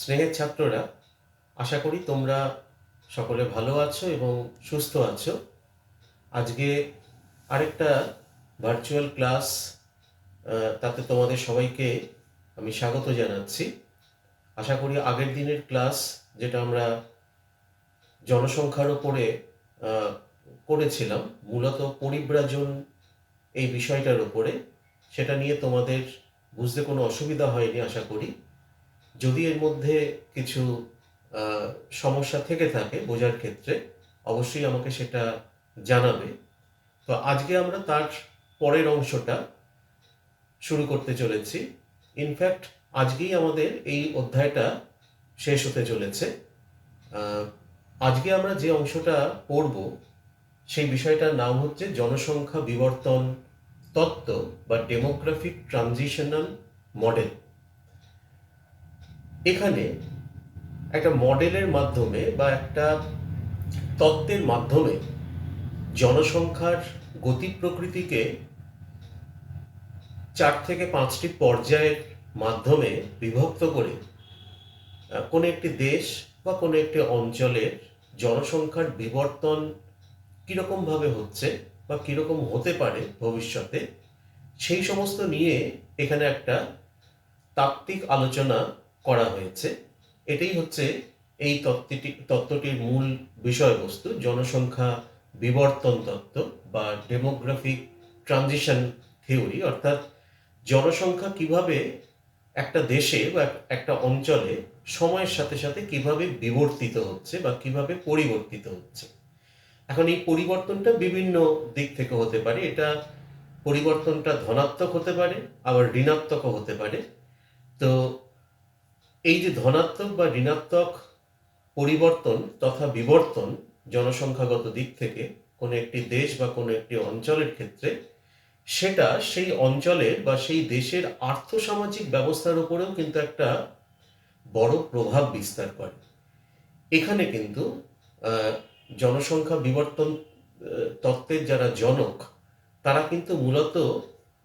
স্নেহের ছাত্ররা, আশা করি তোমরা সকলে ভালো আছো এবং সুস্থ আছো। আজকে আরেকটা ভার্চুয়াল ক্লাস, তাতে তোমাদের সবাইকে আমি স্বাগত জানাচ্ছি। আশা করি আগের দিনের ক্লাস, যেটা আমরা জনসংখ্যার ওপরে আহ, করেছিলাম, মূলত পরিব্রাজন এই বিষয়টার ওপরে, সেটা নিয়ে তোমাদের বুঝতে কোনো অসুবিধা হয়নি আশা করি। যদি এর মধ্যে কিছু আহ, সমস্যা থেকে থাকে বোঝার ক্ষেত্রে, অবশ্যই আমাকে সেটা জানাবে। তো আজকে আমরা তার পরের অংশটা শুরু করতে চলেছি। ইনফ্যাক্ট আজকেই আমাদের এই অধ্যায়টা শেষ হতে চলেছে। আহ, আজকে আমরা যে অংশটা পড়ব, সেই বিষয়টার নাম হচ্ছে জনসংখ্যা বিবর্তন তত্ত্ব বা ডেমোগ্রাফিক ট্রানজিশনাল মডেল। এখানে একটা মডেলের মাধ্যমে বা একটা তত্ত্বের মাধ্যমে জনসংখ্যার গতি প্রকৃতিকে 4 থেকে 5টি পর্যায়ের মাধ্যমে বিভক্ত করে কোনো একটি দেশ বা কোনো একটি অঞ্চলের জনসংখ্যার বিবর্তন কীরকমভাবে হচ্ছে বা কীরকম হতে পারে ভবিষ্যতে, সেই সমস্ত নিয়ে এখানে একটা তাত্ত্বিক আলোচনা করা হয়েছে। এটাই হচ্ছে এই তত্ত্বটির মূল বিষয়বস্তু, জনসংখ্যা বিবর্তন তত্ত্ব বা ডেমোগ্রাফিক ট্রানজিশন থিওরি। অর্থাৎ জনসংখ্যা কিভাবে একটা দেশে বা একটা অঞ্চলে সময়ের সাথে সাথে কিভাবে বিবর্তিত হচ্ছে বা কিভাবে পরিবর্তিত হচ্ছে। এখন এই পরিবর্তনটা বিভিন্ন দিক থেকে হতে পারে। এটা পরিবর্তনটা ধনাত্মক হতে পারে, আবার ঋণাত্মকও হতে পারে। তো এই যে ধনাত্মক বা ঋণাত্মক পরিবর্তন তথা বিবর্তন জনসংখ্যাগত দিক থেকে কোনো একটি দেশ বা কোনো একটি অঞ্চলের ক্ষেত্রে, সেটা সেই অঞ্চলের বা সেই দেশের আর্থসামাজিক ব্যবস্থার উপরেও কিন্তু একটা বড় প্রভাব বিস্তার করে। এখানে কিন্তু জনসংখ্যা বিবর্তন তত্ত্বের যারা জনক, তারা কিন্তু মূলত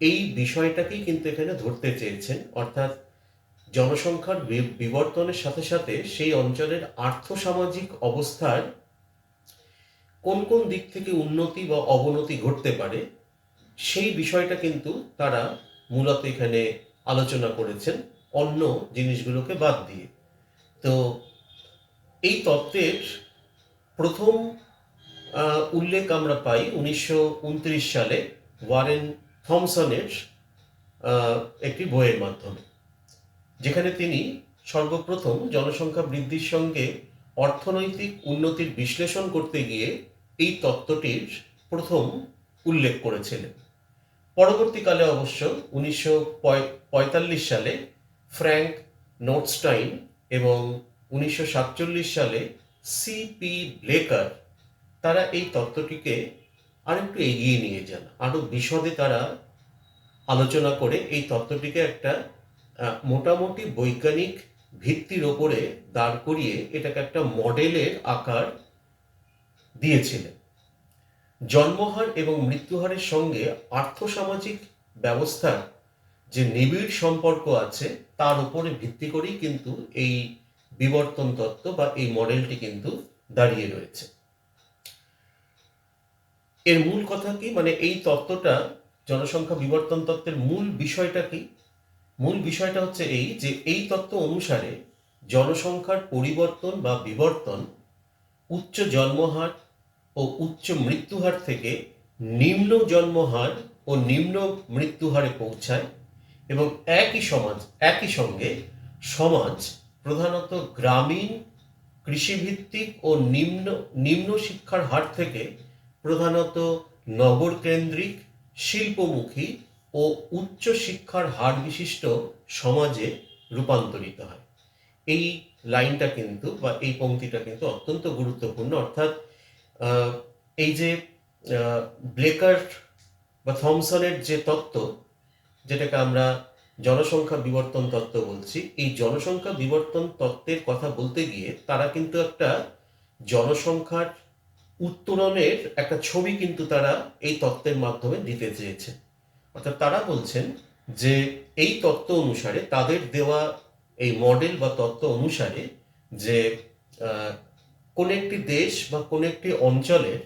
এই বিষয়টাকেই কিন্তু এখানে ধরতে চেয়েছেন। অর্থাৎ জনসংখ্যার বিবর্তনের সাথে সাথে সেই অঞ্চলের আর্থসামাজিক অবস্থার কোন কোন দিক থেকে উন্নতি বা অবনতি ঘটতে পারে, সেই বিষয়টা কিন্তু তারা মূলত এখানে আলোচনা করেছেন, অন্য জিনিসগুলোকে বাদ দিয়ে। তো এই তত্ত্বের প্রথম উল্লেখ আমরা পাই 1929 সালে ওয়ারেন থমসনের একটি বইয়ের মাধ্যমে, যেখানে তিনি সর্বপ্রথম জনসংখ্যা বৃদ্ধির সঙ্গে অর্থনৈতিক উন্নতির বিশ্লেষণ করতে গিয়ে এই তত্ত্বটির প্রথম উল্লেখ করেছিলেন। পরবর্তীকালে অবশ্য 1945 সালে ফ্র্যাঙ্ক নোটস্টাইন এবং 1947 সালে সিপি ব্লেকার, তারা এই তত্ত্বটিকে আরেকটু এগিয়ে নিয়ে যান। আরো বিশদে তারা আলোচনা করে এই তত্ত্বটিকে একটা মোটামুটি বৈজ্ঞানিক ভিত্তির ওপরে দাঁড় করিয়ে এটাকে একটা মডেলের আকার দিয়েছিলেন। জন্মহার এবং মৃত্যুহারের সঙ্গে আর্থসামাজিক ব্যবস্থার যে নিবিড় সম্পর্ক আছে, তার উপরে ভিত্তি করেই কিন্তু এই বিবর্তন তত্ত্ব বা এই মডেলটি কিন্তু দাঁড়িয়ে রয়েছে। এর মূল কথা কি, মানে এই তত্ত্বটা, জনসংখ্যা বিবর্তন তত্ত্বের মূল বিষয়টা কি? মূল বিষয়টা হচ্ছে এই যে এই তত্ত্ব অনুসারে জনসংখ্যার পরিবর্তন বা বিবর্তন উচ্চ জন্মহার ও উচ্চ মৃত্যুহার থেকে নিম্ন জন্মহার ও নিম্ন মৃত্যুহারে পৌঁছায়, এবং একই সঙ্গে সমাজ প্রধানত গ্রামীণ কৃষিভিত্তিক ও নিম্ন নিম্ন শিক্ষার হার থেকে প্রধানত নগর কেন্দ্রিক শিল্পমুখী ও উচ্চ শিক্ষার হার বিশিষ্ট সমাজে রূপান্তরিত হয়। এই লাইনটা কিন্তু বা এই পংক্তিটা কিন্তু অত্যন্ত গুরুত্বপূর্ণ। অর্থাৎ এই যে ব্লেকার বা থমসনের যে তত্ত্ব, যেটাকে আমরা জনসংখ্যা বিবর্তন তত্ত্ব বলছি, এই জনসংখ্যা বিবর্তন তত্ত্বের কথা বলতে গিয়ে তারা কিন্তু একটা জনসংখ্যার উত্তরণের একটা ছবি কিন্তু তারা এই তত্ত্বের মাধ্যমে দিতে চেয়েছেন। অর্থাৎ তারা বলছেন যে এই তত্ত্ব অনুসারে তাদের দেওয়া এই মডেল বা তত্ত্ব অনুসারে যে কোন একটি দেশ বা কোন একটি অঞ্চলের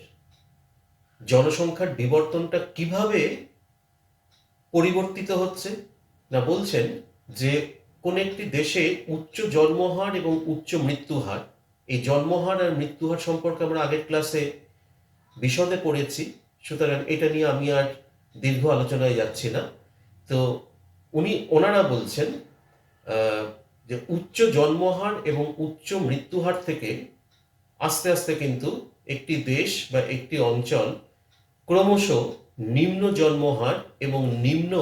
জনসংখ্যার বিবর্তনটা কিভাবে পরিবর্তিত হচ্ছে, না বলছেন যে কোন একটি দেশে উচ্চ জন্মহার এবং উচ্চ মৃত্যুহার, এই জন্মহার আর মৃত্যুহার সম্পর্কে আমরা আগের ক্লাসে বিশদে পড়েছি, সুতরাং এটা নিয়ে আমি আর দীর্ঘ আলোচনায় যাচ্ছি না। তো ওনারা বলছেন যে উচ্চ জন্মহার এবং উচ্চ মৃত্যুহার থেকে আস্তে আস্তে কিন্তু একটি দেশ বা একটি অঞ্চল ক্রমশ নিম্ন জন্মহার এবং নিম্ন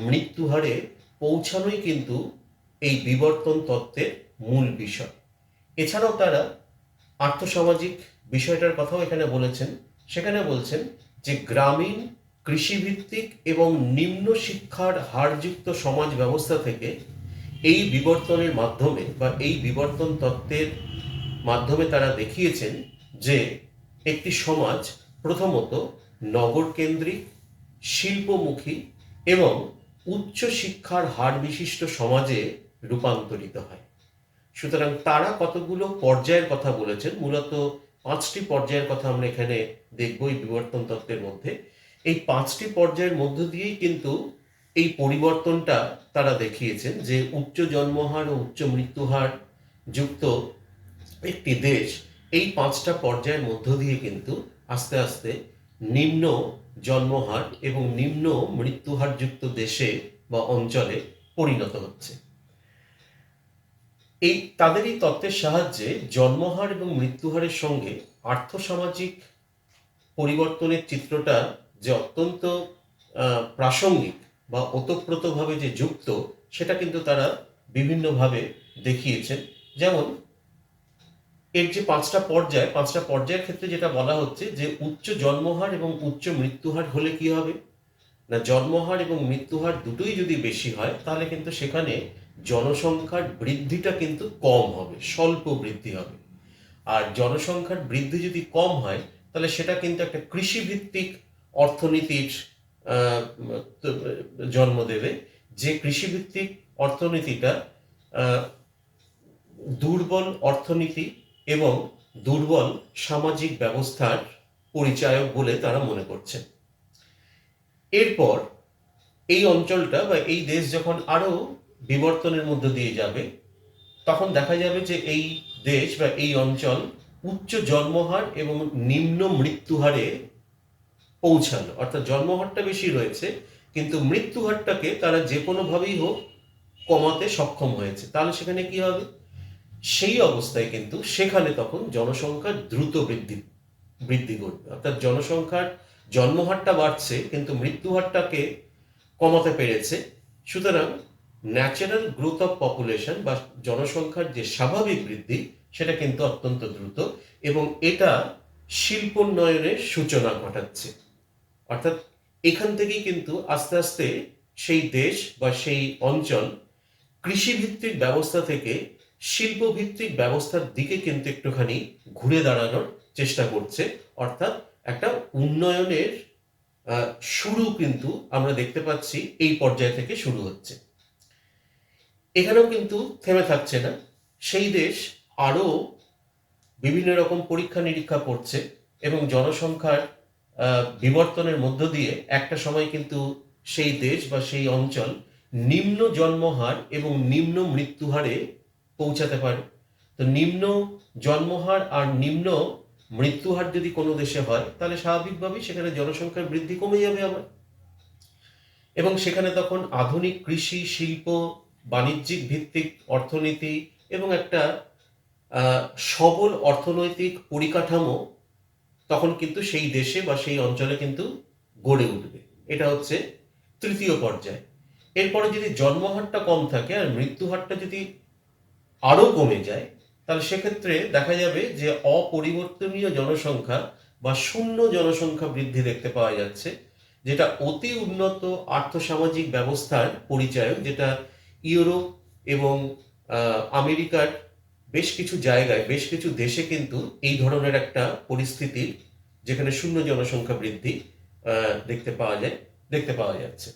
মৃত্যুহারে পৌঁছানোই কিন্তু এই বিবর্তন তত্ত্বের মূল বিষয়। এছাড়াও তারা আর্থসামাজিক বিষয়টার কথাও এখানে বলেছেন। সেখানে বলছেন যে গ্রামীণ কৃষিভিত্তিক এবং নিম্ন শিক্ষার হারযুক্ত সমাজ ব্যবস্থা থেকে এই বিবর্তনের মাধ্যমে বা এই বিবর্তন তত্ত্বের মাধ্যমে তারা দেখিয়েছেন যে একটি সমাজ প্রথমত নগর কেন্দ্রিক, শিল্পমুখী এবং উচ্চ শিক্ষার হার বিশিষ্ট সমাজে রূপান্তরিত হয়। সুতরাং তারা কতগুলো পর্যায়ের কথা বলেছেন, মূলত 5টি পর্যায়ের কথা আমরা এখানে দেখব এই বিবর্তন তত্ত্বের মধ্যে। এই 5টি পর্যায়ের মধ্য দিয়েই কিন্তু এই পরিবর্তনটা তারা দেখিয়েছেন যে উচ্চ জন্মহার ও উচ্চ মৃত্যুহার যুক্ত একটি দেশ এই 5টা পর্যায়ের মধ্য দিয়ে কিন্তু আস্তে আস্তে নিম্ন জন্মহার এবং নিম্ন মৃত্যুহার যুক্ত দেশে বা অঞ্চলে পরিণত হচ্ছে। তাদের এই তত্ত্বের সাহায্যে জন্মহার এবং মৃত্যুহারের সঙ্গে আর্থসামাজিক পরিবর্তনের চিত্রটা যে অত্যন্ত প্রাসঙ্গিক বা ওতপ্রোতভাবে যে যুক্ত, সেটা কিন্তু তারা বিভিন্নভাবে দেখিয়েছেন। যেমন এর যে 5টা পর্যায়ের ক্ষেত্রে যেটা বলা হচ্ছে যে উচ্চ জন্মহার এবং উচ্চ মৃত্যুহার হলে কি হবে, না জন্মহার এবং মৃত্যুহার দুটোই যদি বেশি হয় তাহলে কিন্তু সেখানে জনসংখ্যার বৃদ্ধিটা কিন্তু কম হবে, স্বল্প বৃদ্ধি হবে। আর জনসংখ্যার বৃদ্ধি যদি কম হয় তাহলে সেটা কিন্তু একটা কৃষিভিত্তিক অর্থনীতির জন্ম দেবে, যে কৃষিভিত্তিক অর্থনীতিটা দুর্বল অর্থনীতি এবং দুর্বল সামাজিক ব্যবস্থার পরিচায়ক বলে তারা মনে করছেন। এরপর এই অঞ্চলটা বা এই দেশ যখন আরো বিবর্তনের মধ্য দিয়ে যাবে, তখন দেখা যাবে যে এই দেশ বা এই অঞ্চল উচ্চ জন্মহার এবং নিম্ন মৃত্যুহারে পৌঁছালো, অর্থাৎ জন্মহারটা বেশি রয়েছে কিন্তু মৃত্যুহারটাকে তারা যে কোনোভাবেই হোক কমাতে সক্ষম হয়েছে। তাহলে সেখানে কি হবে, সেই অবস্থায় কিন্তু সেখানে তখন জনসংখ্যার দ্রুত বৃদ্ধি ঘটবে, অর্থাৎ জনসংখ্যার জন্মহারটা বাড়ছে কিন্তু মৃত্যুহারটাকে কমাতে পেরেছে। সুতরাং ন্যাচারাল গ্রোথ অফ পপুলেশন বা জনসংখ্যার যে স্বাভাবিক বৃদ্ধি সেটা কিন্তু অত্যন্ত দ্রুত, এবং এটা শিল্পোন্নয়নের সূচনা ঘটাচ্ছে। অর্থাৎ এখান থেকেই কিন্তু আস্তে আস্তে সেই দেশ বা সেই অঞ্চল কৃষিভিত্তিক ব্যবস্থা থেকে শিল্পভিত্তিক ব্যবস্থার দিকে কিন্তু একটুখানি ঘুরে দাঁড়ানোর চেষ্টা করছে, অর্থাৎ একটা উন্নয়নের শুরু কিন্তু আমরা দেখতে পাচ্ছি এই পর্যায় থেকে শুরু হচ্ছে। এখানেও কিন্তু থেমে থাকছে না, সেই দেশ আরো বিভিন্ন রকম পরীক্ষা নিরীক্ষা করছে এবং জনসংখ্যার বিবর্তনের মধ্য দিয়ে একটা সময় কিন্তু সেই দেশ বা সেই অঞ্চল নিম্ন জন্মহার এবং নিম্ন মৃত্যুহারে পৌঁছাতে পারে। তো নিম্ন জন্মহার আর নিম্ন মৃত্যুহার যদি কোনো দেশে হয় তাহলে স্বাভাবিকভাবেই সেখানে জনসংখ্যার বৃদ্ধি কমে যাবে আবার, এবং সেখানে তখন আধুনিক কৃষি, শিল্প, বাণিজ্যিক ভিত্তিক অর্থনীতি এবং একটা সবল অর্থনৈতিক পরিকাঠামো তখন কিন্তু সেই দেশে বা সেই অঞ্চলে কিন্তু গড়ে উঠবে। এটা হচ্ছে তৃতীয় পর্যায়। এরপরে যদি জন্মহারটা কম থাকে আর মৃত্যুহারটা যদি আরো কমে যায় তাহলে সেক্ষেত্রে দেখা যাবে যে অপরিবর্তনীয় জনসংখ্যা বা শূন্য জনসংখ্যা বৃদ্ধি দেখতে পাওয়া যাচ্ছে, যেটা অতি উন্নত আর্থসামাজিক ব্যবস্থার পরিচায়ক, যেটা ইউরোপ এবং আমেরিকার বেশ কিছু জায়গায়, বেশ কিছু দেশে কিন্তু এই ধরনের একটা পরিস্থিতি যেখানে শূন্য জনসংখ্যা বৃদ্ধি দেখতে পাওয়া যাচ্ছে।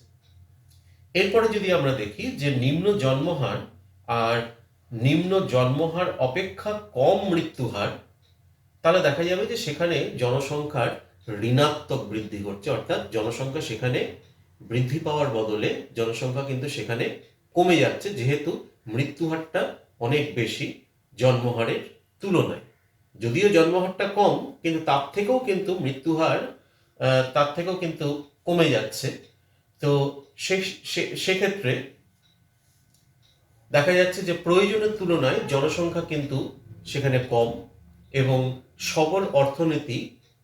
এরপরে যদি আমরা দেখি যে নিম্ন জন্মহার আর নিম্ন জন্মহার অপেক্ষা কম মৃত্যুহার, তাহলে দেখা যাবে যে সেখানে জনসংখ্যার ঋণাত্মক বৃদ্ধি ঘটছে, অর্থাৎ জনসংখ্যা সেখানে বৃদ্ধি পাওয়ার বদলে জনসংখ্যা কিন্তু সেখানে কমে যাচ্ছে, যেহেতু মৃত্যুহারটা অনেক বেশি জন্মহারের তুলনায়। যদিও জন্মহারটা কম, কিন্তু তার থেকেও কিন্তু কমে যাচ্ছে। তো সেক্ষেত্রে দেখা যাচ্ছে যে প্রয়োজনের তুলনায় জনসংখ্যা কিন্তু সেখানে কম, এবং সবল অর্থনীতি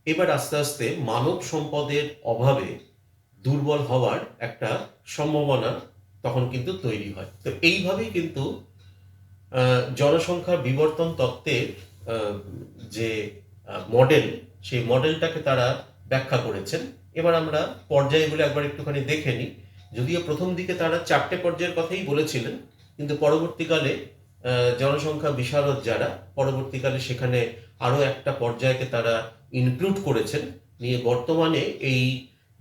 এবার আস্তে আস্তে মানব সম্পদের অভাবে দুর্বল হওয়ার একটা সম্ভাবনা তখন কিন্তু তৈরি হয়। তো এইভাবেই কিন্তু জনসংখ্যার বিবর্তন তত্ত্বের যে মডেল, সেই মডেলটাকে তারা ব্যাখ্যা করেছেন। এবার আমরা পর্যায়গুলো একবার একটুখানি দেখে নিই। যদিও প্রথম দিকে তারা 4টে পর্যায়ের কথাই বলেছিলেন, কিন্তু পরবর্তীকালে জনসংখ্যা বিশারদ যারা পরবর্তীকালে সেখানে আরও একটা পর্যায়কে তারা ইনক্লুড করেছেন, নিয়ে বর্তমানে এই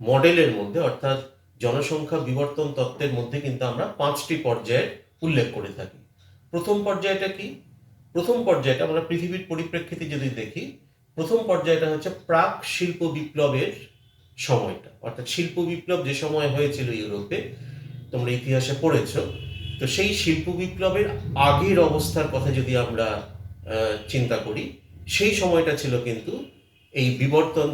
মডেলের মধ্যে অর্থাৎ জনসংখ্যা বিবর্তন তত্ত্বের মধ্যে কিন্তু আমরা 5টি পর্যায়ের উল্লেখ করে থাকি। প্রথম পর্যায়টা কি? প্রথম পর্যায়টা আমরা পৃথিবীর পরিপ্রেক্ষিতে যদি দেখি, প্রথম পর্যায়টা হচ্ছে প্রাক শিল্প বিপ্লবের সময়টা, অর্থাৎ শিল্প বিপ্লব যে সময় হয়েছিল ইউরোপে, তোমরা ইতিহাসে পড়েছো। তো সেই শিল্প বিপ্লবের আগের অবস্থার কথা যদি আমরা চিন্তা করি, সেই সময়টা ছিল কিন্তু এই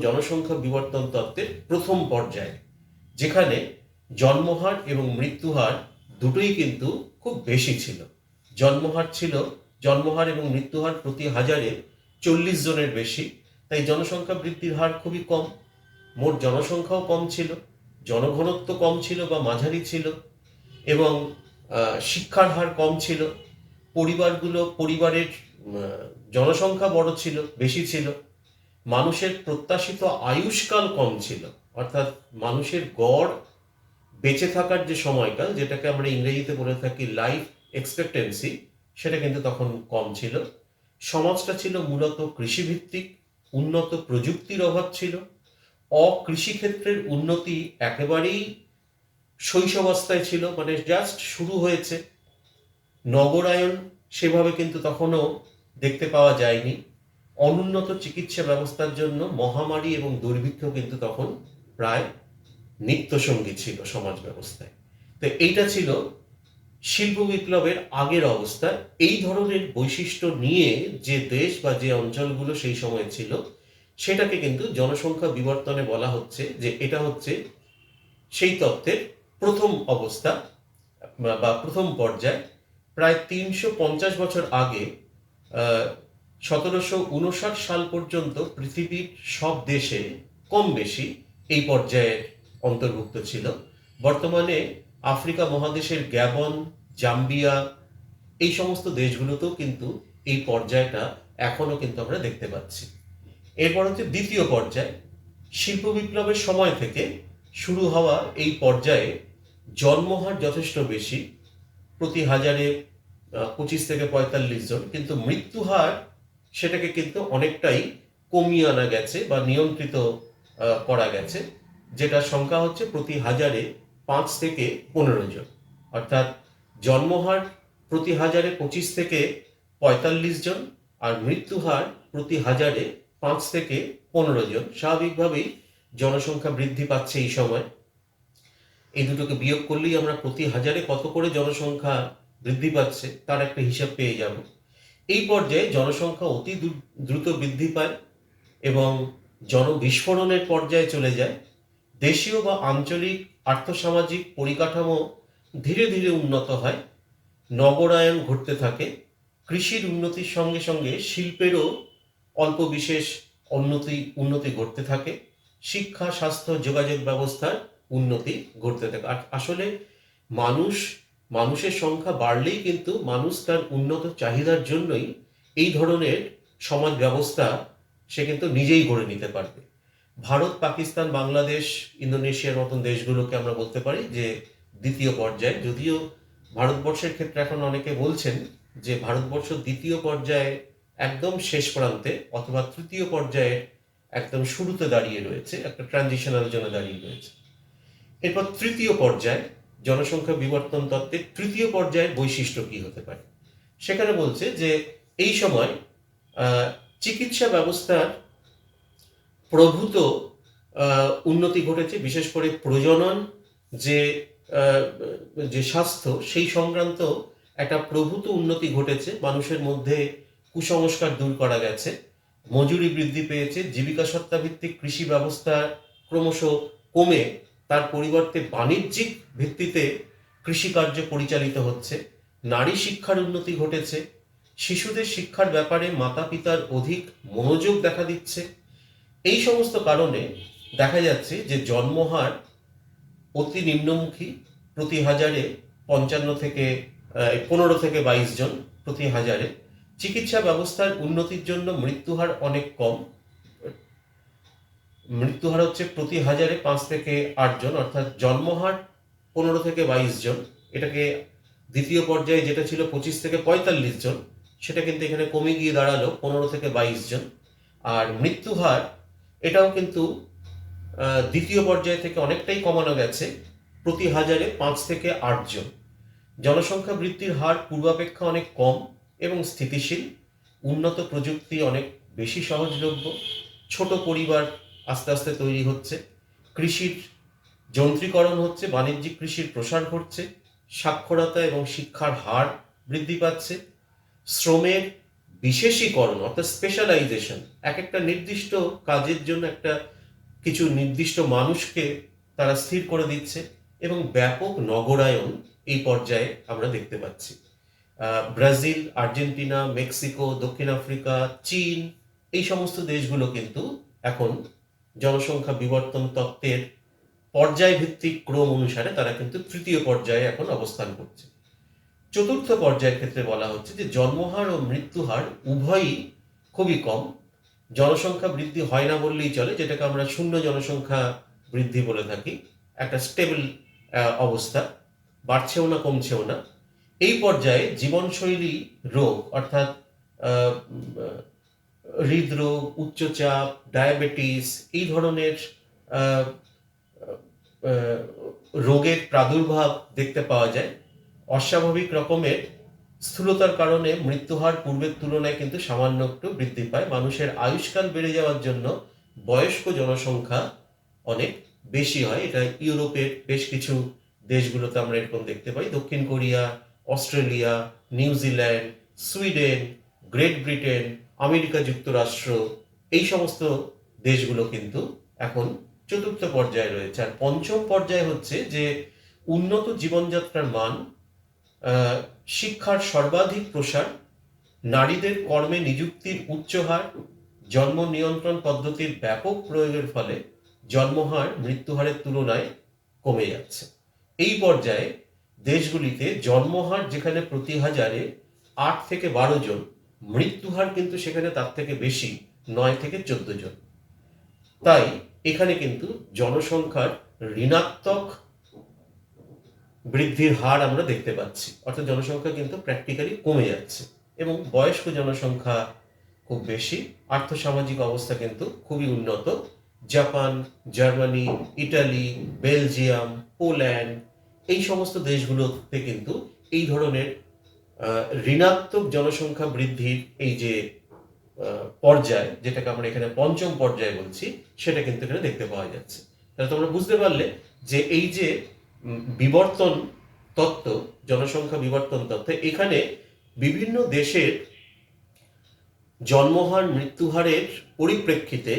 জনসংখ্যা বিবর্তন তত্ত্বের প্রথম পর্যায়, যেখানে জন্মহার এবং মৃত্যুহার দুটোই কিন্তু খুব বেশি ছিল। জন্মহার এবং মৃত্যুহার প্রতি হাজারে 40 জনের বেশি, তাই জনসংখ্যা বৃদ্ধির হার খুবই কম। মোট জনসংখ্যাও কম ছিল, জনঘনত্ব কম ছিল বা মাঝারি ছিল, এবং শিক্ষার হার কম ছিল। পরিবারের জনসংখ্যা বড় ছিল, বেশি ছিল। মানুষের প্রত্যাশিত আয়ুষ্কাল কম ছিল, অর্থাৎ মানুষের গড় বেঁচে থাকার যে সময়কাল, যেটাকে আমরা ইংরেজিতে বলে থাকি লাইফ এক্সপেক্টেন্সি, সেটা কিন্তু তখন কম ছিল। সমাজটা ছিল মূলত কৃষিভিত্তিক, উন্নত প্রযুক্তির অভাব ছিল, অকৃষিক্ষেত্রের উন্নতি একেবারেই শৈশবাবস্থায় ছিল, মানে জাস্ট শুরু হয়েছে। নগরায়ন সেভাবে কিন্তু তখনও দেখতে পাওয়া যায়নি। অনুন্নত চিকিৎসা ব্যবস্থার জন্য মহামারী এবং দুর্ভিক্ষ কিন্তু তখন প্রায় নিত্যসঙ্গী ছিল সমাজ ব্যবস্থায়। তো এইটা ছিল শিল্প বিপ্লবের আগের অবস্থা। এই ধরনের বৈশিষ্ট্য নিয়ে যে দেশ বা যে অঞ্চলগুলো সেই সময় ছিল, সেটাকে কিন্তু জনসংখ্যা বিবর্তনে বলা হচ্ছে যে এটা হচ্ছে সেই তত্ত্বের প্রথম অবস্থা বা প্রথম পর্যায়। প্রায় 350 বছর আগে 1759 সাল পর্যন্ত পৃথিবীর সব দেশে কম বেশি এই পর্যায়ের অন্তর্ভুক্ত ছিল। বর্তমানে আফ্রিকা মহাদেশের গ্যাবন, জাম্বিয়া, এই সমস্ত দেশগুলোতেও কিন্তু এই পর্যায়টা এখনো কিন্তু আমরা দেখতে পাচ্ছি। এরপর হচ্ছে দ্বিতীয় পর্যায়। শিল্প বিপ্লবের সময় থেকে শুরু হওয়া এই পর্যায়ে জন্মহার যথেষ্ট বেশি, প্রতি হাজারে 25 থেকে 45 জন, কিন্তু মৃত্যুহার সেটাকে কিন্তু অনেকটাই কমিয়ে আনা গেছে বা নিয়ন্ত্রিত করা গেছে, যেটা সংখ্যা হচ্ছে প্রতি হাজারে 5 থেকে 15 জন। অর্থাৎ জন্মহার প্রতি হাজারে 25 থেকে 45 জন, আর মৃত্যুহার প্রতি হাজারে 5 থেকে 15 জন। স্বাভাবিকভাবেই জনসংখ্যা বৃদ্ধি পাচ্ছে এই সময়, এই দুটোকে বিয়োগ করলেই আমরা প্রতি হাজারে কত করে জনসংখ্যা বৃদ্ধি পাচ্ছে তার একটা হিসাব পেয়ে যাব। এই পর্যায়ে জনসংখ্যা অতি দ্রুত বৃদ্ধি পায় এবং জনবিস্ফোরণের পর্যায়ে চলে যায়। দেশীয় বা আঞ্চলিক আর্থসামাজিক পরিকাঠামো ধীরে ধীরে উন্নত হয়, নগরায়ন ঘটতে থাকে, কৃষির উন্নতির সঙ্গে সঙ্গে শিল্পেরও অল্প বিশেষ উন্নতি ঘটতে থাকে, শিক্ষা, স্বাস্থ্য, যোগাযোগ ব্যবস্থার উন্নতি ঘটতে থাকে। আসলে মানুষের সংখ্যা বাড়লেই কিন্তু মানুষ তার উন্নত চাহিদার জন্যই এই ধরনের সমাজ ব্যবস্থা সে কিন্তু নিজেই গড়ে নিতে পারবে। ভারত, পাকিস্তান, বাংলাদেশ, ইন্দোনেশিয়ার মতন দেশগুলোকে আমরা বলতে পারি যে দ্বিতীয় পর্যায়ে। যদিও ভারতবর্ষের ক্ষেত্রে এখন অনেকে বলছেন যে ভারতবর্ষ দ্বিতীয় পর্যায়ে একদম শেষ প্রান্তে অথবা তৃতীয় পর্যায়ে একদম শুরুতে দাঁড়িয়ে রয়েছে, একটা ট্রানজিশনাল জোনে দাঁড়িয়ে রয়েছে। এরপর তৃতীয় পর্যায়, জনসংখ্যা বিবর্তন তত্ত্বের তৃতীয় পর্যায়ের বৈশিষ্ট্য কি হতে পারে? সেখানে বলছে যে এই সময় চিকিৎসা ব্যবস্থার প্রভূত উন্নতি ঘটেছে, বিশেষ করে প্রজনন যে আহ, যে স্বাস্থ্য সেই সংক্রান্ত একটা প্রভূত উন্নতি ঘটেছে, মানুষের মধ্যে কুসংস্কার দূর করা গেছে, মজুরি বৃদ্ধি পেয়েছে, জীবিকা সত্তা ভিত্তিক কৃষি ব্যবস্থা ক্রমশ কমে তার পরিবর্তে বাণিজ্যিক ভিত্তিতে কৃষিকার্য পরিচালিত হচ্ছে, নারী শিক্ষার উন্নতি ঘটেছে, শিশুদের শিক্ষার ব্যাপারে মাতা পিতার অধিক মনোযোগ দেখা দিচ্ছে। এই সমস্ত কারণে দেখা যাচ্ছে যে জন্মহার অতি নিম্নমুখী, প্রতি হাজারে 15 থেকে 22 জন প্রতি হাজারে। চিকিৎসা ব্যবস্থার উন্নতির জন্য মৃত্যুহার অনেক কম, মৃত্যুহার হচ্ছে প্রতি হাজারে 5 থেকে 8 জন, অর্থাৎ জন্মহার 15 থেকে 22 জন। এটাকে দ্বিতীয় পর্যায়ে যেটা ছিল 25 থেকে 45 জন, সেটা কিন্তু এখানে কমে গিয়ে দাঁড়ালো 15 থেকে 22 জন। আর মৃত্যুহার এটাও কিন্তু দ্বিতীয় পর্যায় থেকে অনেকটাই কমানো গেছে, প্রতি হাজারে 5 থেকে 8 জন। জনসংখ্যা বৃদ্ধির হার পূর্বাপেক্ষা অনেক কম এবং স্থিতিশীল, উন্নত প্রযুক্তি অনেক বেশি সহজলভ্য, ছোট পরিবার আস্তে আস্তে তৈরি হচ্ছে, কৃষির যন্ত্রীকরণ হচ্ছে, বাণিজ্যিক কৃষির প্রসার ঘটছে, সাক্ষরতা এবং শিক্ষার হার বৃদ্ধি পাচ্ছে, শ্রমের বিশেষীকরণ অর্থাৎ স্পেশালাইজেশন, এক একটা নির্দিষ্ট কাজের জন্য একটা কিছু নির্দিষ্ট মানুষকে তারা স্থির করে দিচ্ছে, এবং ব্যাপক নগরায়ন এই পর্যায়ে আমরা দেখতে পাচ্ছি। ব্রাজিল, আর্জেন্টিনা, মেক্সিকো, দক্ষিণ আফ্রিকা, চীন, এই সমস্ত দেশগুলো কিন্তু এখন জনসংখ্যা বিবর্তন তত্ত্বের পর্যায়ভিত্তিক ক্রম অনুসারে তারা কিন্তু তৃতীয় পর্যায়ে এখন অবস্থান করছে। চতুর্থ পর্যায়ের ক্ষেত্রে বলা হচ্ছে যে জন্মহার ও মৃত্যুহার উভয়ই খুবই কম, জনসংখ্যা বৃদ্ধি হয় না বললেই চলে, যেটাকে আমরা শূন্য জনসংখ্যা বৃদ্ধি বলে থাকি, একটা স্টেবল অবস্থা, বাড়ছেও না কমছেও না। এই পর্যায়ে জীবনশৈলী রোগ অর্থাৎ আহ, হৃদরোগ, উচ্চচাপ, ডায়াবেটিস, এই ধরনের আহ, আহ, রোগের প্রাদুর্ভাব দেখতে পাওয়া যায়। অস্বাভাবিক রকমের স্থূলতার কারণে মৃত্যুহার পূর্বের তুলনায় কিন্তু সামান্য একটু বৃদ্ধি পায়। মানুষের আয়ুষ্কাল বেড়ে যাওয়ার জন্য বয়স্ক জনসংখ্যা অনেক বেশি হয়, এটা ইউরোপের বেশ কিছু দেশগুলোতে আমরা এরকম দেখতে পাই। দক্ষিণ Korea, Australia, New Zealand, Sweden, great Britain, America যুক্তরাষ্ট্র, এই সমস্ত দেশগুলো কিন্তু এখন চতুর্থ পর্যায়ে রয়েছে। আর পঞ্চম পর্যায়ে হচ্ছে যে উন্নত জীবনযাত্রার মান, শিক্ষার সর্বাধিক প্রসার, নারীদের কর্মে নিযুক্তির উচ্চ হার, জন্ম নিয়ন্ত্রণ পদ্ধতির ব্যাপক প্রয়োগের ফলে জন্মহার মৃত্যুহারের তুলনায় কমে যাচ্ছে। এই পর্যায়ে দেশগুলিতে জন্মহার যেখানে প্রতি হাজারে 8 থেকে 12 জন, মৃত্যুহার কিন্তু সেখানে তার থেকে বেশি, 9 থেকে 14 জন। তাই এখানে কিন্তু জনসংখ্যার ঋণাত্মক বৃদ্ধির হার আমরা দেখতে পাচ্ছি, অর্থাৎ জনসংখ্যা কিন্তু প্র্যাকটিক্যালি কমে যাচ্ছে, এবং বয়স্ক জনসংখ্যা খুব বেশি, আর্থসামাজিক অবস্থা কিন্তু খুবই উন্নত। Japan, Germany, Italy, Belgium, Poland, এই সমস্ত দেশগুলোতে কিন্তু এই ধরনের ঋণাত্মক জনসংখ্যা বৃদ্ধির এই যে পর্যায়, যেটাকে আমরা এখানে পঞ্চম পর্যায়ে বলছি, সেটা কিন্তু এখানে দেখতে পাওয়া যাচ্ছে। তাহলে তোমরা বুঝতে পারলে যে এই যে বিবর্তন তত্ত্ব, জনসংখ্যা বিবর্তন তত্ত্ব, এখানে বিভিন্ন দেশের জন্মহার মৃত্যুহারের পরিপ্রেক্ষিতে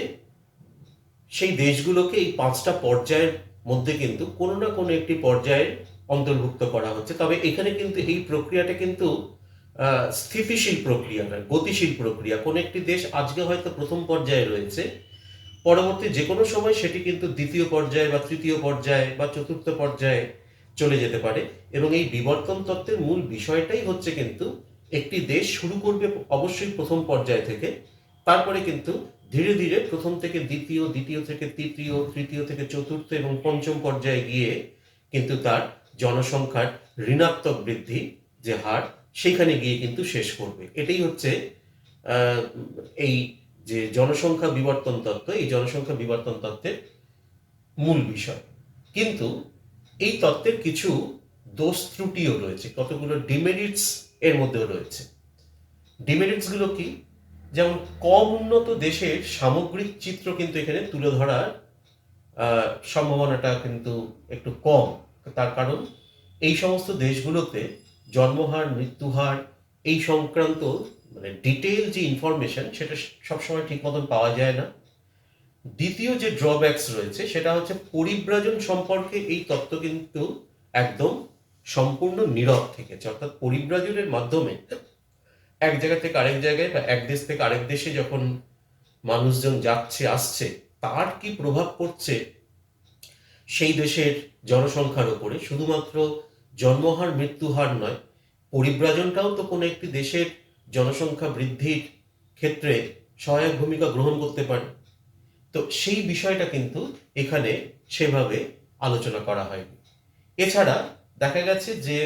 সেই দেশগুলোকে এই 5টা পর্যায়ের মধ্যে কিন্তু কোনো না কোনো একটি পর্যায়ে অন্তর্ভুক্ত করা হচ্ছে। তবে এখানে কিন্তু এই প্রক্রিয়াটা কিন্তু স্থিতিশীল প্রক্রিয়া নয়, গতিশীল প্রক্রিয়া। কোনো একটি দেশ আজকে হয়তো প্রথম পর্যায়ে রয়েছে, পরবর্তী যে কোনো সময় সেটি কিন্তু দ্বিতীয় পর্যায়ে বা তৃতীয় পর্যায়ে বা চতুর্থ পর্যায়ে চলে যেতে পারে। এবং এই বিবর্তন তত্ত্বের মূল বিষয়টাই হচ্ছে কিন্তু একটি দেশ শুরু করবে অবশ্যই প্রথম পর্যায় থেকে, তারপরে কিন্তু ধীরে ধীরে প্রথম থেকে দ্বিতীয়, দ্বিতীয় থেকে তৃতীয়, তৃতীয় থেকে চতুর্থ এবং পঞ্চম পর্যায়ে গিয়ে কিন্তু তার জনসংখ্যার ঋণাত্মক বৃদ্ধি যে হার, সেইখানে গিয়ে কিন্তু শেষ করবে। এটাই হচ্ছে এই যে জনসংখ্যা বিবর্তন তত্ত্ব, এই জনসংখ্যা বিবর্তন তত্ত্বের মূল বিষয়। কিন্তু এই তত্ত্বের কিছু দোষ ত্রুটিও রয়েছে, কতগুলো ডিমেরিটস এর মধ্যেও রয়েছে। ডিমেরিটসগুলো কি? যেমন কম উন্নত দেশের সামগ্রিক চিত্র কিন্তু এখানে তুলে ধরার সম্ভাবনাটা কিন্তু একটু কম। তার কারণ এই সমস্ত দেশগুলোতে জন্মহার, মৃত্যুহার এই সংক্রান্ত মানে ডিটেইল যে ইনফরমেশন সেটা সবসময় ঠিক মতন পাওয়া যায় না। দ্বিতীয় যে ড্রব্যাকস রয়েছে সেটা হচ্ছে পরিব্রাজন সম্পর্কে এই তত্ত্ব কিন্তু একদম সম্পূর্ণ নীরব থেকেছে। অর্থাৎ পরিব্রাজনের মাধ্যমে এক জায়গা থেকে আরেক জায়গায় বা এক দেশ থেকে আরেক দেশে যখন মানুষজন যাচ্ছে আসছে, তার কি প্রভাব পড়ছে সেই দেশের জনসংখ্যার উপরে। শুধুমাত্র জন্মহার মৃত্যুহার নয়, পরিব্রাজনটাও তো কোনো একটি দেশের জনসংখ্যা বৃদ্ধির ক্ষেত্রে সহায়ক ভূমিকা গ্রহণ করতে পারে। তো সেই বিষয়টা কিন্তু এখানে সেভাবে আলোচনা করা হয়নি। এছাড়া দেখা গেছে যে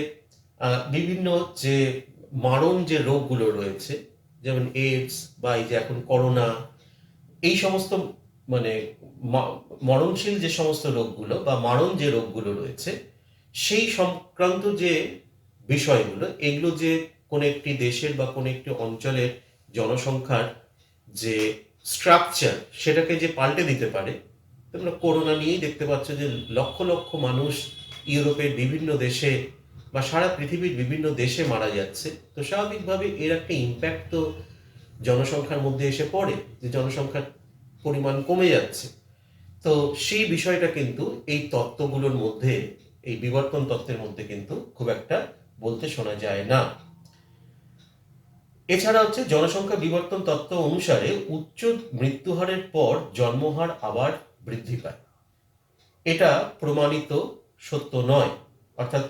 বিভিন্ন যে মারণ যে রোগগুলো রয়েছে, যেমন এইডস বা এই যে এখন করোনা, এই সমস্ত মানে মরণশীল যে সমস্ত রোগগুলো বা মারণ যে রোগগুলো রয়েছে, সেই সংক্রান্ত যে বিষয়গুলো, এগুলো যে কোনো একটি দেশের বা কোনো একটি অঞ্চলের জনসংখ্যার যে স্ট্রাকচার সেটাকে যে পাল্টে দিতে পারে। তোমরা করোনা নিয়েই দেখতে পাচ্ছ যে লক্ষ লক্ষ মানুষ ইউরোপের বিভিন্ন দেশে বা সারা পৃথিবীর বিভিন্ন দেশে মারা যাচ্ছে। তো স্বাভাবিকভাবে এর একটা ইম্প্যাক্ট তো জনসংখ্যার মধ্যে এসে পড়ে, যে জনসংখ্যার পরিমাণ কমে যাচ্ছে। তো সেই বিষয়টা কিন্তু এই তত্ত্বগুলোর মধ্যে, এই বিবর্তন তত্ত্বের মধ্যে কিন্তু খুব একটা বলতে শোনা যায় না। এছাড়া হচ্ছে জনসংখ্যা বিবর্তন তত্ত্ব অনুসারে উচ্চ মৃত্যুহারের পর জন্মহার আবার বৃদ্ধি পায়। এটা প্রমাণিত সত্য নয়। অর্থাৎ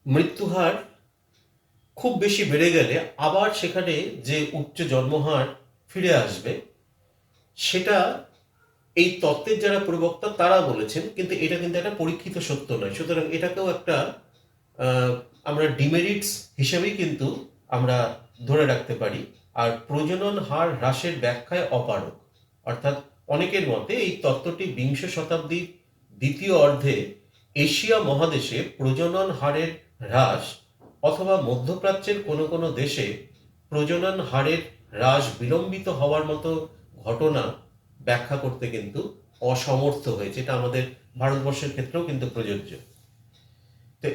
মৃত্যুহার খুব বেশি বেড়ে গেলে আবার সেখানে যে উচ্চ জন্মহার ফিরে আসবে, সেটা এই তত্ত্বের যারা প্রবক্তা তারা বলেছেন, কিন্তু এটা কিন্তু একটা পরীক্ষিত সত্য নয়। সুতরাং এটাকেও একটা আমরা ডিমেরিটস হিসেবেই কিন্তু আমরা ধরে রাখতে পারি। আর প্রজনন হার হ্রাসের ব্যাখ্যায় অপারক। অর্থাৎ অনেকের মতে এই তত্ত্বটি বিংশ শতাব্দীর দ্বিতীয় অর্ধে এশিয়া মহাদেশে প্রজনন হারের হ্রাস অথবা মধ্যপ্রাচ্যের কোনো কোনো দেশে প্রজনন হারের হ্রাস বিলম্বিত হওয়ার মতো ঘটনা ব্যাখ্যা করতে কিন্তু অসমর্থ হয়েছে। এটা আমাদের ভারতবর্ষের ক্ষেত্রেও কিন্তু প্রযোজ্য। তো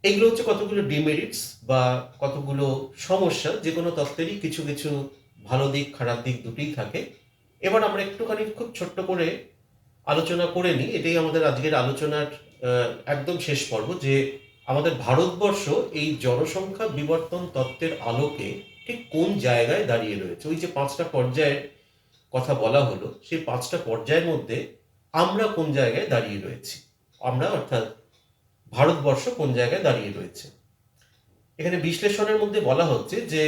এইগুলো হচ্ছে কতগুলো ডিমেরিটস বা কতগুলো সমস্যা। যে কোনো তত্ত্বেরই কিছু কিছু ভালো দিক খারাপ দিক দুটোই থাকে। এবার আমরা একটুখানি খুব ছোট্ট করে আলোচনা করে নিই। এটাই আমাদের আজকের আলোচনার একদম শেষ পর্ব, যে আমাদের ভারতবর্ষ এই জনসংখ্যা বিবর্তন তত্ত্বের আলোকে ঠিক কোন জায়গায় দাঁড়িয়ে রয়েছে। ওই যে 5টা পর্যায়ের কথা বলা হলো, সেই 5টা পর্যায়ের মধ্যে আমরা কোন জায়গায় দাঁড়িয়ে রয়েছি, আমরা অর্থাৎ ভারতবর্ষ কোন জায়গায় দাঁড়িয়ে রয়েছে। এখানে বিশ্লেষণের মধ্যে বলা হচ্ছে যে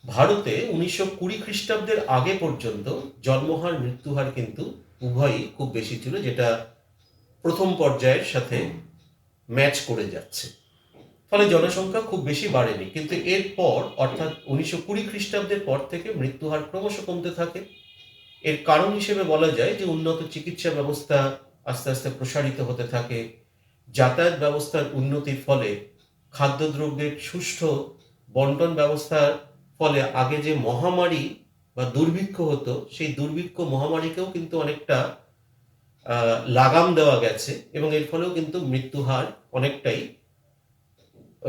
ভারতে 1920 খ্রিস্টাব্দের আগে পর্যন্ত জন্মহার মৃত্যুহার কিন্তু উভয়ই খুব বেশি ছিল, যেটা প্রথম পর্যায়ের সাথে ম্যাচ করে যাচ্ছে। ফলে জনসংখ্যা খুব বেশি বাড়েনি। কিন্তু এরপর অর্থাৎ 1920 খ্রিস্টাব্দের পর থেকে মৃত্যুহার ক্রমশ কমতে থাকে। এর কারণ হিসেবে বলা যায় যে উন্নত চিকিৎসা ব্যবস্থা আস্তে আস্তে প্রসারিত হতে থাকে। যাতায়াত ব্যবস্থার উন্নতির ফলে, খাদ্যদ্রব্যের সুষ্ঠু বন্টন ব্যবস্থার ফলে আগে যে মহামারী বা দুর্ভিক্ষ হতো, সেই দুর্ভিক্ষ মহামারীকেও কিন্তু অনেকটা লাগাম দেওয়া গেছে এবং এর ফলেও কিন্তু মৃত্যুহার অনেকটাই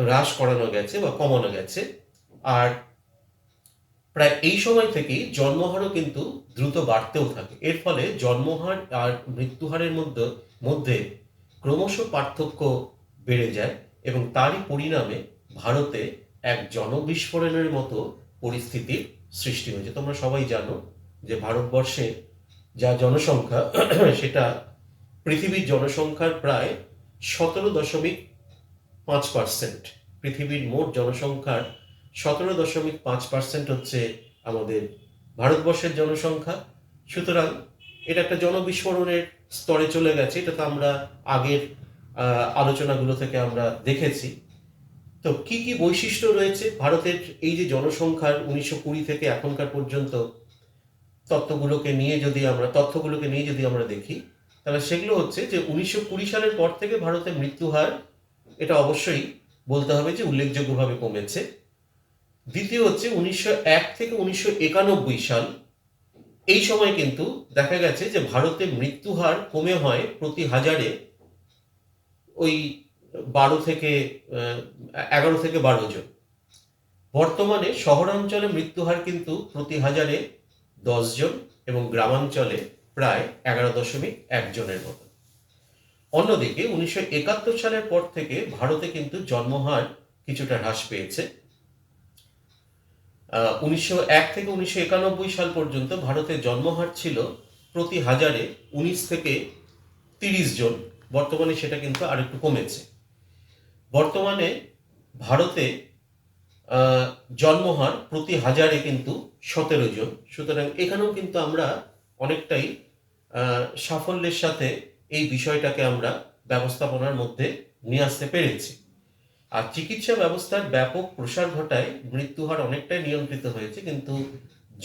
হ্রাস করানো গেছে বা কমানো গেছে। আর প্রায় এই সময় থেকেই জন্মহারও কিন্তু দ্রুত বাড়তেও থাকে। এর ফলে জন্মহার আর মৃত্যুহারের মধ্যে ক্রমশ পার্থক্য বেড়ে যায় এবং তারই পরিণামে ভারতে এক জনবিস্ফোরণের মতো পরিস্থিতির সৃষ্টি হয়েছে। তোমরা সবাই জানো যে ভারতবর্ষে যা জনসংখ্যা সেটা পৃথিবীর জনসংখ্যার প্রায় 17.5%। পৃথিবীর মোট জনসংখ্যার 17.5% হচ্ছে আমাদের ভারতবর্ষের জনসংখ্যা। সুতরাং এটা একটা জনবিস্ফোরণের স্তরে চলে গেছে। এটা তো আমরা আগের আলোচনাগুলো থেকে আমরা দেখেছি। তো কি কি বৈশিষ্ট্য রয়েছে ভারতের এই যে জনসংখ্যার 1920 থেকে এখনকার পর্যন্ত তথ্যগুলোকে নিয়ে যদি আমরা দেখি, তাহলে সেগুলো হচ্ছে যে 1920 সালের পর থেকে ভারতের মৃত্যুহার এটা অবশ্যই বলতে হবে যে উল্লেখযোগ্যভাবে কমেছে। দ্বিতীয় হচ্ছে 1901 থেকে 1991 সাল, এই সময় কিন্তু দেখা গেছে যে ভারতে মৃত্যু হার কমে হয় প্রতি হাজারে ওই 11 থেকে 12 জন। বর্তমানে শহরাঞ্চলে মৃত্যুহার কিন্তু প্রতি হাজারে 10 জন এবং গ্রামাঞ্চলে প্রায় 11.1 জনের মতো। অন্যদিকে 1971 সালের পর থেকে ভারতে কিন্তু জন্মহার কিছুটা হ্রাস পেয়েছে। 1901 থেকে 1991 সাল পর্যন্ত ভারতের জন্মহার ছিল প্রতি হাজারে 19 থেকে 30 জন। বর্তমানে সেটা কিন্তু আরেকটু কমেছে। বর্তমানে ভারতে জন্মহার প্রতি হাজারে কিন্তু 17 জন। সুতরাং এখানেও কিন্তু আমরা অনেকটাই সাফল্যের সাথে এই বিষয়টাকে আমরা ব্যবস্থাপনার মধ্যে নিয়ে আসতে পেরেছি। আর চিকিৎসা ব্যবস্থার ব্যাপক প্রসার ঘটায় মৃত্যুহার অনেকটাই নিয়ন্ত্রিত হয়েছে, কিন্তু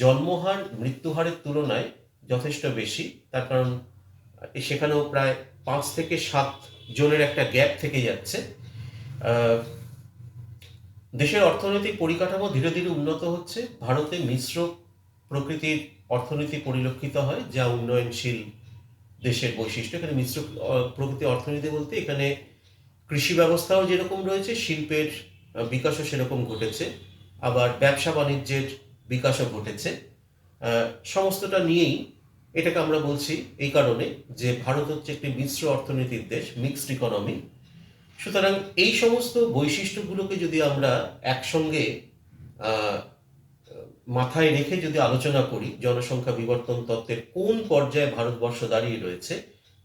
জন্মহার মৃত্যুহারের তুলনায় যথেষ্ট বেশি। তার কারণ সেখানেও প্রায় 5 থেকে 7 জনের একটা গ্যাপ থেকে যাচ্ছে। দেশের অর্থনৈতিক পরিকাঠামো ধীরে ধীরে উন্নত হচ্ছে। ভারতে মিশ্র প্রকৃতির অর্থনীতি পরিলক্ষিত হয়, যা উন্নয়নশীল দেশের বৈশিষ্ট্য। এখানে মিশ্র প্রকৃতির অর্থনীতি বলতে এখানে কৃষি ব্যবস্থাও যেরকম রয়েছে, শিল্পের বিকাশও সেরকম ঘটেছে, আবার ব্যবসা বাণিজ্যের বিকাশও ঘটেছে। সমস্তটা নিয়েই এটাকে আমরা বলছি এই কারণে যে ভারত হচ্ছে একটি মিশ্র অর্থনীতির দেশ, মিক্সড ইকোনমি। সুতরাং এই সমস্ত বৈশিষ্ট্যগুলোকে যদি আমরা একসঙ্গে মাথায় রেখে যদি আলোচনা করি, জনসংখ্যা বিবর্তন তত্ত্বের কোন পর্যায়ে ভারতবর্ষ দাঁড়িয়ে রয়েছে,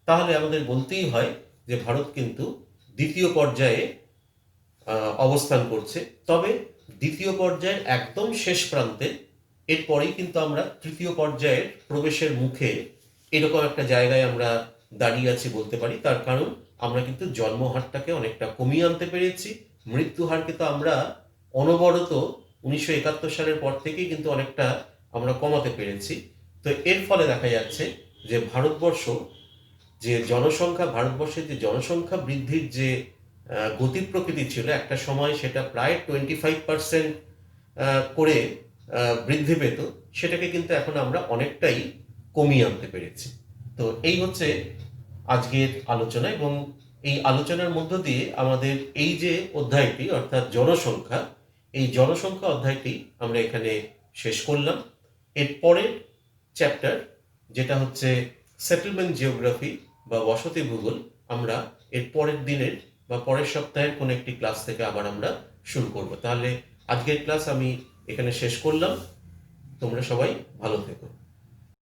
তাহলে আমাদের বলতেই হয় যে ভারত কিন্তু দ্বিতীয় পর্যায়ে অবস্থান করছে। তবে দ্বিতীয় পর্যায়ের একদম শেষ প্রান্তে, এরপরেই কিন্তু আমরা তৃতীয় পর্যায়ের প্রবেশের মুখে এরকম একটা জায়গায় আমরা দাঁড়িয়ে আছি বলতে পারি। তার কারণ আমরা কিন্তু জন্মহারটাকে অনেকটা কমিয়ে আনতে পেরেছি। মৃত্যুহারকে তো আমরা অনবরত 1971 সালের পর থেকেই কিন্তু অনেকটা আমরা কমাতে পেরেছি। তো এর ফলে দেখা যাচ্ছে যে ভারতবর্ষের যে জনসংখ্যা বৃদ্ধির যে গতি প্রকৃতি ছিল, একটা সময় সেটা প্রায় 25% করে বৃদ্ধি পেত, সেটাকে কিন্তু এখন আমরা অনেকটাই কমিয়ে আনতে পেরেছি। তো এই হচ্ছে আজকের আলোচনা, এবং এই আলোচনার মধ্য দিয়ে আমাদের এই যে অধ্যায়টি অর্থাৎ জনসংখ্যা, এই জনসংখ্যা অধ্যায়টি আমরা এখানে শেষ করলাম। এর পরের চ্যাপ্টার, যেটা হচ্ছে সেটেলমেন্ট জিওগ্রাফি বা বসতি ভূগোল, আমরা এর পরের দিনের বা পরের সপ্তাহের কোনো একটি ক্লাস থেকে আবার আমরা শুরু করব। তাহলে আজকের ক্লাস আমি এখানে শেষ করলাম। তোমরা সবাই ভালো থেকো।